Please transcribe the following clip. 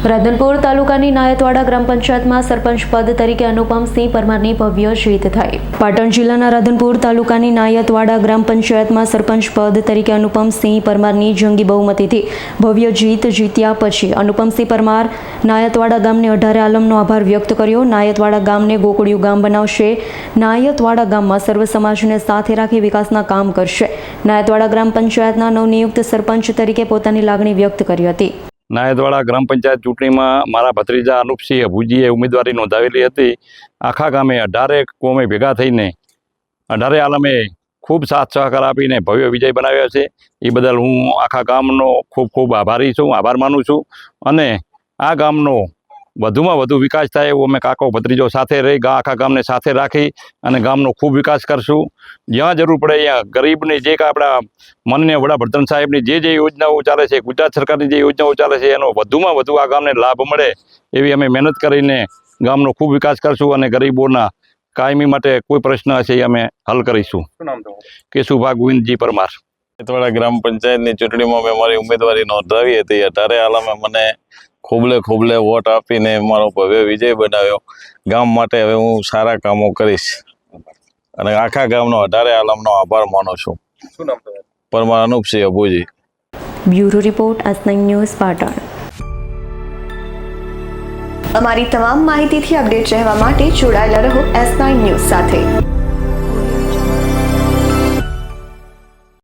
રાધનપુર તાલુકાની નાયતવાડા ગ્રામ પંચાયતમાં સરપંચ પદ તરીકે અનુપમસિંહ પરમારની ભવ્ય જીત થઈ। પાટણ જિલ્લાના રાધનપુર તાલુકાની નાયતવાડા ગ્રામ પંચાયતમાં સરપંચ પદ તરીકે અનુપમસિંહ પરમારની જંગી બહુમતીથી ભવ્ય જીત્યા પછી અનુપમસિંહ પરમાર નાયતવાડા ગામને 18 આલમનો આભાર વ્યક્ત કર્યો। નાયતવાડા ગામને ગોકળિયું ગામ બનાવશે। નાયતવાડા ગામમાં સર્વ સમાજને સાથે રાખી વિકાસના કામ કરશે। નાયતવાડા ગ્રામ પંચાયતના નવનિયુક્ત સરપંચ તરીકે પોતાની લાગણી વ્યક્ત કરી હતી। નાયતવાડા ગ્રામ પંચાયત ચૂંટણીમાં મારા ભત્રીજા અનુપસિંહ અભુજીએ ઉમેદવારી નોંધાવેલી હતી। આખા ગામે 18 કોમે ભેગા થઈને 18 આલમે ખૂબ સાથ સહકાર આપીને ભવ્ય વિજય બનાવ્યો છે। એ બદલ હું આખા ગામનો ખૂબ આભારી છું, આભાર માનું છું। અને આ ગામનો વધુમાં વધુ વિકાસ થાય એવું અમે કાકો ભત્રીજો સાથે રહી આખા ગામને સાથે રાખી અને ગામનો ખૂબ વિકાસ કરશું। જ્યાં જરૂર પડે અહીંયા ગરીબની જે આપણા માનનીય વડાપ્રધાન સાહેબની જે યોજનાઓ ચાલે છે, ગુજરાત સરકારની જે યોજનાઓ ચાલે છે, એનો વધુમાં વધુ આ ગામને લાભ મળે એવી અમે મહેનત કરીને ગામનો ખૂબ વિકાસ કરશું અને ગરીબોના કાયમી માટે કોઈ પ્રશ્ન હશે એ અમે હલ કરીશું। શું નામ તમારું? કેશુભા ગોવિંદજી પરમાર। નાયતવાડા ગ્રામ પંચાયતની ચૂંટણીમાં મેં મારી ઉમેદવારી નોંધાવી હતી। 18 આલમે મને ખોબલે વોટ આપીને મારો ભવ્ય વિજય બનાવ્યો। ગામ માટે હવે હું સારા કામો કરીશ અને આખા ગામનો 18 આલમનો આભાર માનું છું। શું નામ તમારું? Parmar Anupsinh Abhuji. Bureau report S9 news Patan. અમારી તમામ માહિતીથી અપડેટ રહેવા માટે જોડાયેલા રહો S9 ન્યૂઝ સાથે।